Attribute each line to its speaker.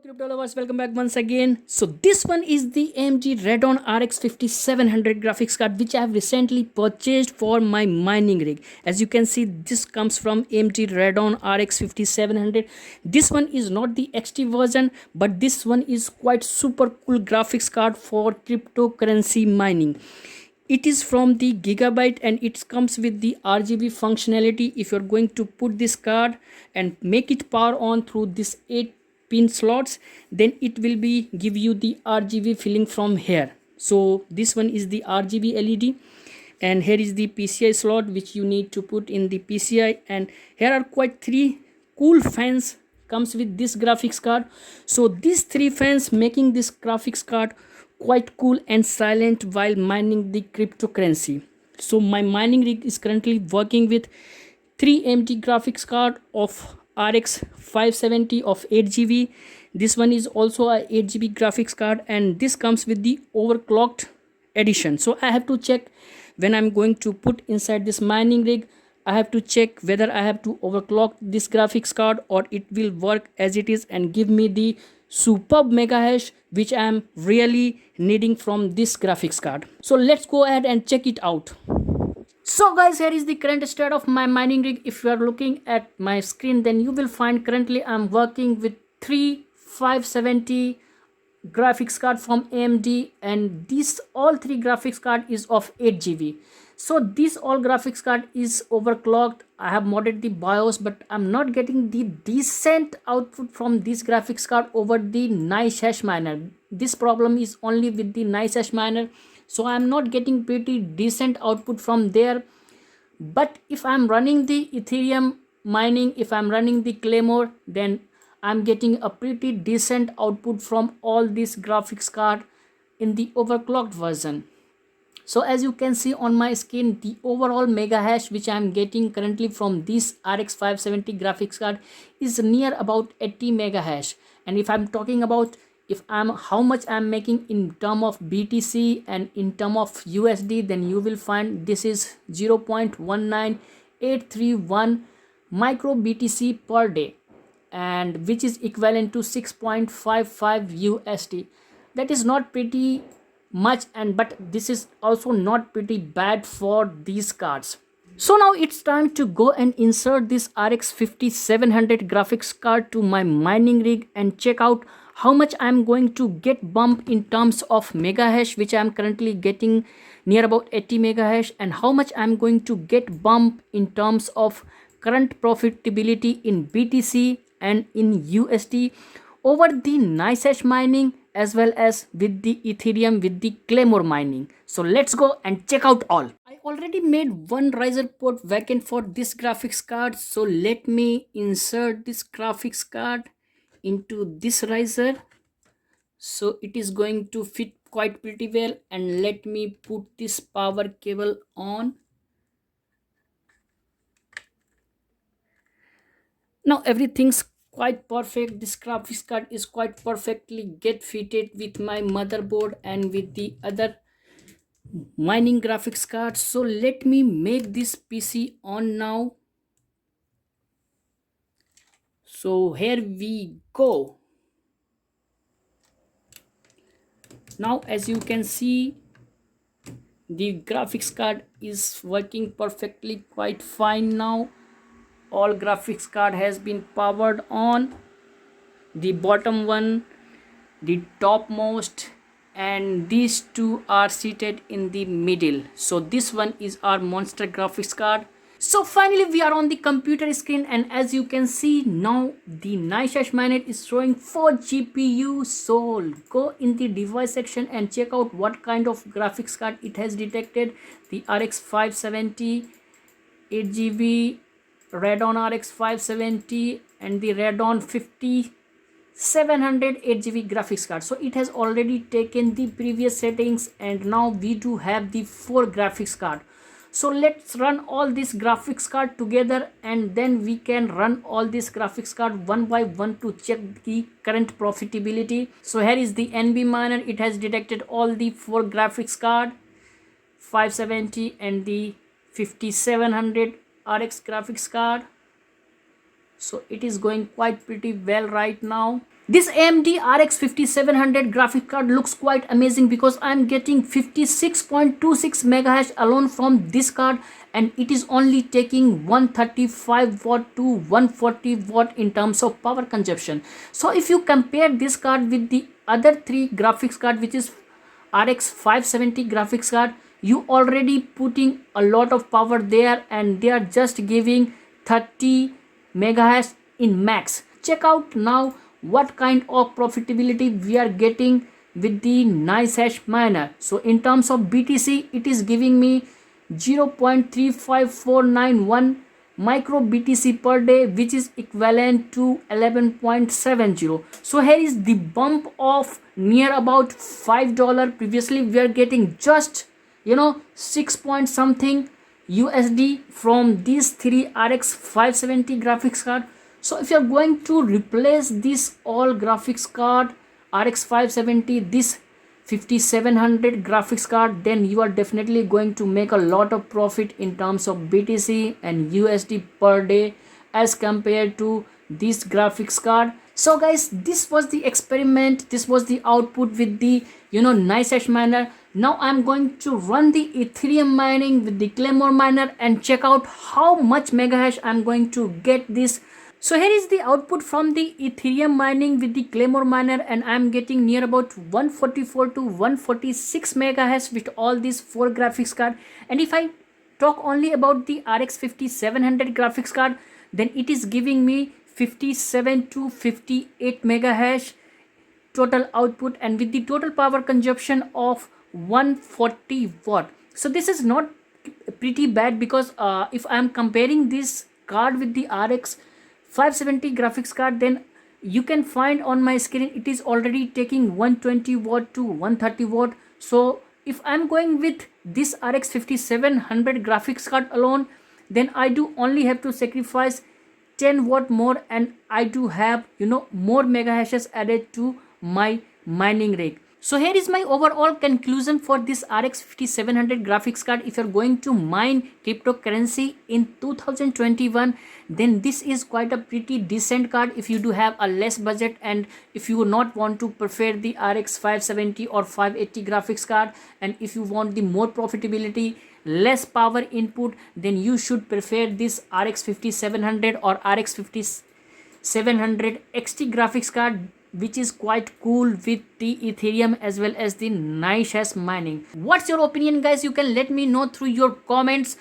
Speaker 1: crypto lovers, welcome back once again. So this one is the AMD Radeon RX 5700 graphics card which I have recently purchased for my mining rig. As you can see, this comes from AMD Radeon RX 5700. This one is not the XT version, but this one is quite super cool graphics card for cryptocurrency mining. It is from the Gigabyte and it comes with the RGB functionality. If you're going to put this card and make it power on through this 8-pin slots, then it will be give you the RGB feeling from here. So this one is the RGB LED, and here is the PCI slot which you need to put in the PCI, and here are quite three cool fans comes with this graphics card. So these three fans making this graphics card quite cool and silent while mining the cryptocurrency. So my mining rig is currently working with 3 AMD graphics card of RX 570 of 8GB. This one is also a 8GB graphics card, and this comes with the overclocked edition. So I have to check when I'm going to put inside this mining rig. I have to check whether I have to overclock this graphics card or it will work as it is and give me the superb mega hash which I am really needing from this graphics card. So let's go ahead and check it out. So guys, here is the current state of my mining rig. If you are looking at my screen, then you will find currently I'm working with 3 570 graphics card from AMD, and this all three graphics card is of 8GB. So this all graphics card is overclocked. I have modded the BIOS, but I'm not getting the decent output from this graphics card over the NiceHash miner. This problem is only with the NiceHash miner, so I'm not getting pretty decent output from there. But if I'm running the Ethereum mining, if I'm running the Claymore, then I'm getting a pretty decent output from all this graphics card in the overclocked version. So as you can see on my screen, the overall mega hash which I am getting currently from this RX 570 graphics card is near about 80 mega hash. And if I'm talking about how much I'm making in term of BTC and in term of USD, then you will find this is 0.19831 micro BTC per day, and which is equivalent to 6.55 USD. That is not pretty much, and but this is also not pretty bad for these cards. So now it's time to go and insert this RX 5700 graphics card to my mining rig and check out how much I'm going to get bump in terms of mega hash, which I'm currently getting near about 80 mega hash, and how much I'm going to get bump in terms of current profitability in BTC and in USD over the NiceHash mining as well as with the Ethereum with the Claymore mining. So let's go and check out all. I already made one riser port vacant for this graphics card. So let me insert this graphics card into this riser. So it is going to fit quite pretty well, and let me put this power cable on. Now everything's quite perfect. This graphics card is quite perfectly get fitted with my motherboard and with the other mining graphics card. So let me make this PC on now. So here we go. Now as you can see, the graphics card is working perfectly quite fine now. All graphics card has been powered on. The bottom one, the topmost, and these two are seated in the middle. So this one is our monster graphics card. So finally we are on the computer screen, and as you can see now the NiceHash miner is showing 4 GPU. So go in the device section and check out what kind of graphics card it has detected. The RX 570 8GB, Radeon RX 570, and the Radeon 5700 8GB graphics card. So it has already taken the previous settings, and now we do have the 4 graphics card. So let's run all this graphics card together, and then we can run all this graphics card one by one to check the current profitability. So here is the NB miner. It has detected all the 4 graphics card, 570 and the 5700 RX graphics card. So it is going quite pretty well right now. This AMD RX 5700 graphic card looks quite amazing because I'm getting 56.26 megahertz alone from this card, and it is only taking 135 watt to 140 watt in terms of power consumption. So if you compare this card with the other three graphics card, which is RX 570 graphics card, you already putting a lot of power there, and they are just giving 30 megahertz in max. Check out now what kind of profitability we are getting with the NiceHash miner. So in terms of BTC, it is giving me 0.35491 micro BTC per day, which is equivalent to 11.70. So here is the bump of near about $5. Previously we are getting just 6 point something USD from these three RX 570 graphics card. So if you are going to replace this all graphics card RX 570 this 5700 graphics card, then you are definitely going to make a lot of profit in terms of BTC and USD per day as compared to this graphics card. So guys, this was the experiment, this was the output with the NiceHash miner. Now I'm going to run the Ethereum mining with the Claymore miner and check out how much megahash I'm going to get this. So here is the output from the Ethereum mining with the Claymore miner, and I'm getting near about 144 to 146 megahash with all these four graphics card. And if I talk only about the RX 5700 graphics card, then it is giving me 57 to 58 megahash total output, and with the total power consumption of 140 watt. So this is not pretty bad because if I am comparing this card with the RX 570 graphics card, then you can find on my screen it is already taking 120 watt to 130 watt. So if I'm going with this RX 5700 graphics card alone, then I do only have to sacrifice 10 watt more, and I do have more mega hashes added to my mining rig. So here is my overall conclusion for this RX 5700 graphics card. If you're going to mine cryptocurrency in 2021, then this is quite a pretty decent card if you do have a less budget, and if you would not want to prefer the RX 570 or 580 graphics card, and if you want the more profitability, less power input, then you should prefer this RX 5700 or RX 5700 XT graphics card, which is quite cool with the Ethereum as well as the NiceHash mining. What's your opinion, guys? You can let me know through your comments.